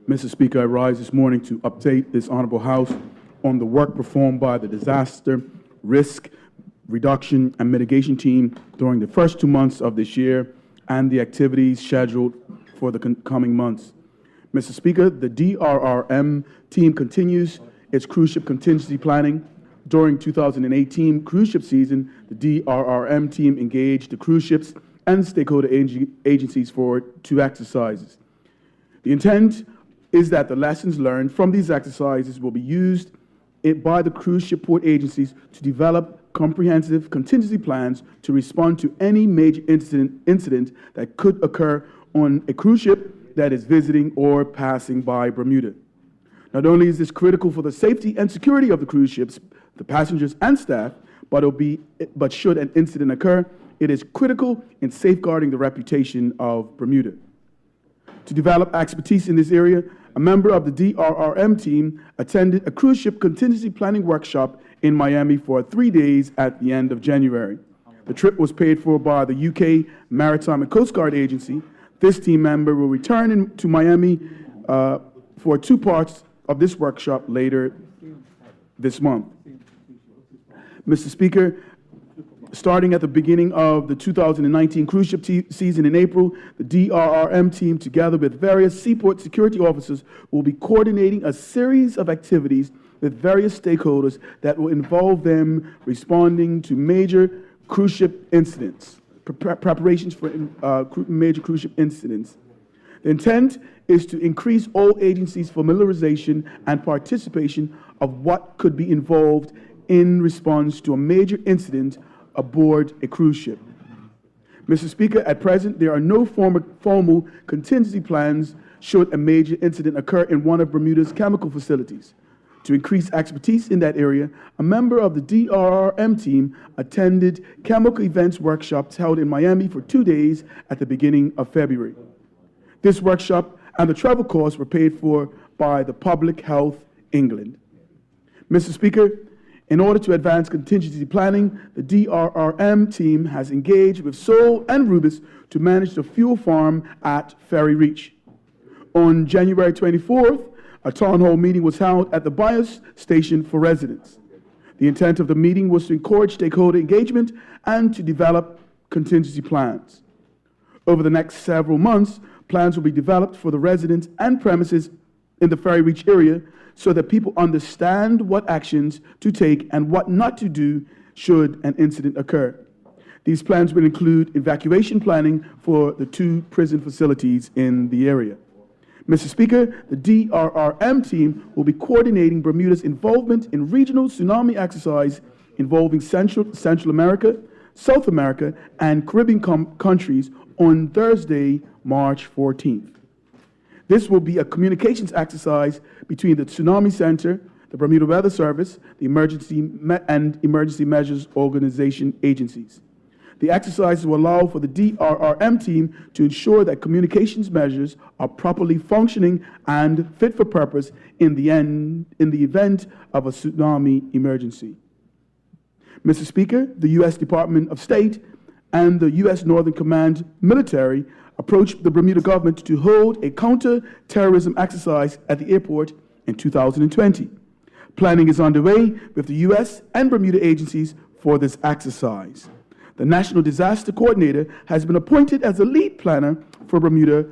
Mr. Speaker, I rise this morning to update this Honorable House on the work performed by the Disaster Risk Reduction and Mitigation Team during the first 2 months of this year and the activities scheduled for the coming months. Mr. Speaker, the DRRM team continues its cruise ship contingency planning. During 2018 cruise ship season, the DRRM team engaged the cruise ships and stakeholder agencies for 2 exercises. The intent is that the lessons learned from these exercises will be used by the cruise ship port agencies to develop comprehensive contingency plans to respond to any major incident that could occur on a cruise ship that is visiting or passing by Bermuda. Not only is this critical for the safety and security of the cruise ships, the passengers and staff, but should an incident occur, it is critical in safeguarding the reputation of Bermuda. To develop expertise in this area, a member of the DRRM team attended a cruise ship contingency planning workshop in Miami for 3 days at the end of January. The trip was paid for by the UK Maritime and Coast Guard Agency. This team member will return to Miami for 2 parts of this workshop later this month. Mr. Speaker, starting at the beginning of the 2019 cruise ship season in April, the DRRM team, together with various seaport security officers, will be coordinating a series of activities with various stakeholders that will involve them responding to major cruise ship incidents, preparations for major cruise ship incidents. The intent is to increase all agencies' familiarization and participation of what could be involved in response to a major incident aboard a cruise ship. Mr. Speaker, at present, there are no formal contingency plans should a major incident occur in one of Bermuda's chemical facilities. To increase expertise in that area, a member of the DRRM team attended chemical events workshops held in Miami for 2 days at the beginning of February. This workshop and the travel costs were paid for by the Public Health England. Mr. Speaker, in order to advance contingency planning, the DRRM team has engaged with Seoul and Rubis to manage the fuel farm at Ferry Reach. On January 24th, a town hall meeting was held at the BIOS station for residents. The intent of the meeting was to encourage stakeholder engagement and to develop contingency plans. Over the next several months, plans will be developed for the residents and premises in the Ferry Reach area so that people understand what actions to take and what not to do should an incident occur. These plans will include evacuation planning for the 2 prison facilities in the area. Mr. Speaker, the DRRM team will be coordinating Bermuda's involvement in regional tsunami exercise involving Central America, South America, and Caribbean countries on Thursday, March 14th. This will be a communications exercise between the Tsunami Center, the Bermuda Weather Service, the Emergency Measures Organization agencies. The exercises will allow for the DRRM team to ensure that communications measures are properly functioning and fit for purpose in the event of a tsunami emergency. Mr. Speaker, the U.S. Department of State and the U.S. Northern Command military approached the Bermuda government to hold a counter-terrorism exercise at the airport in 2020. Planning is underway with the U.S. and Bermuda agencies for this exercise. The National Disaster Coordinator has been appointed as the lead planner for Bermuda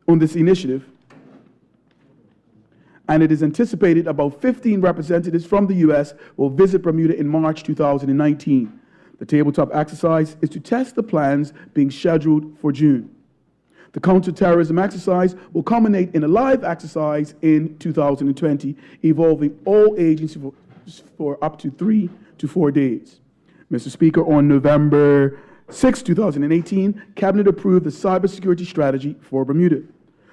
on this initiative, and it is anticipated about 15 representatives from the U.S. will visit Bermuda in March 2019. The tabletop exercise is to test the plans being scheduled for June. The counterterrorism exercise will culminate in a live exercise in 2020, involving all agencies for up to 3 to 4 days. Mr. Speaker, on November 6, 2018, Cabinet approved the cybersecurity strategy for Bermuda.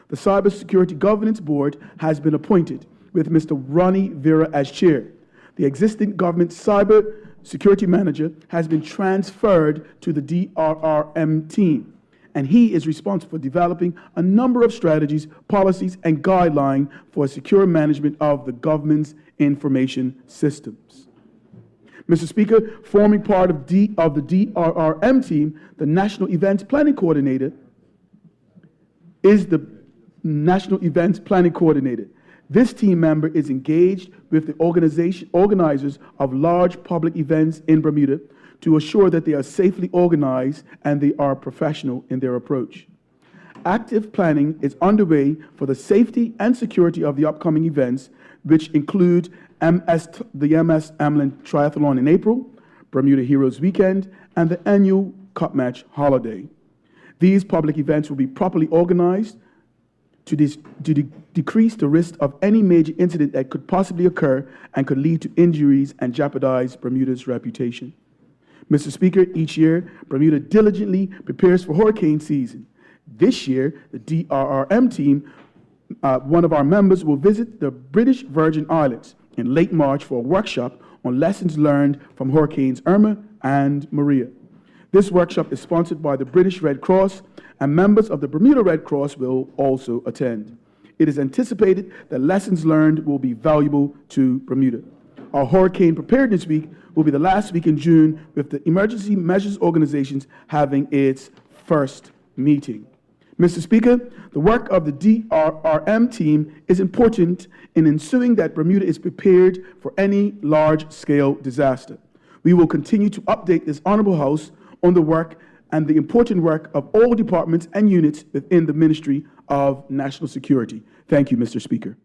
The Cybersecurity Governance Board has been appointed, with Mr. Ronnie Vera as chair. The existing government cyber security manager has been transferred to the DRRM team, and he is responsible for developing a number of strategies, policies, and guidelines for secure management of the government's information systems. Mr. Speaker, forming part of the DRRM team, the National Events Planning Coordinator is the National Events Planning Coordinator. This team member is engaged with the organizers of large public events in Bermuda to assure that they are safely organized and they are professional in their approach. Active planning is underway for the safety and security of the upcoming events, which include the MS Amlin Triathlon in April, Bermuda Heroes Weekend, and the annual Cup Match holiday. These public events will be properly organized to decrease the risk of any major incident that could possibly occur and could lead to injuries and jeopardize Bermuda's reputation. Mr. Speaker, each year, Bermuda diligently prepares for hurricane season. This year, the DRRM team, one of our members, will visit the British Virgin Islands in late March for a workshop on lessons learned from Hurricanes Irma and Maria. This workshop is sponsored by the British Red Cross, and members of the Bermuda Red Cross will also attend. It is anticipated that lessons learned will be valuable to Bermuda. Our Hurricane Preparedness Week will be the last week in June, with the Emergency Measures Organizations having its first meeting. Mr. Speaker, the work of the DRRM team is important in ensuring that Bermuda is prepared for any large-scale disaster. We will continue to update this Honorable House on the work and the important work of all departments and units within the Ministry of National Security. Thank you, Mr. Speaker.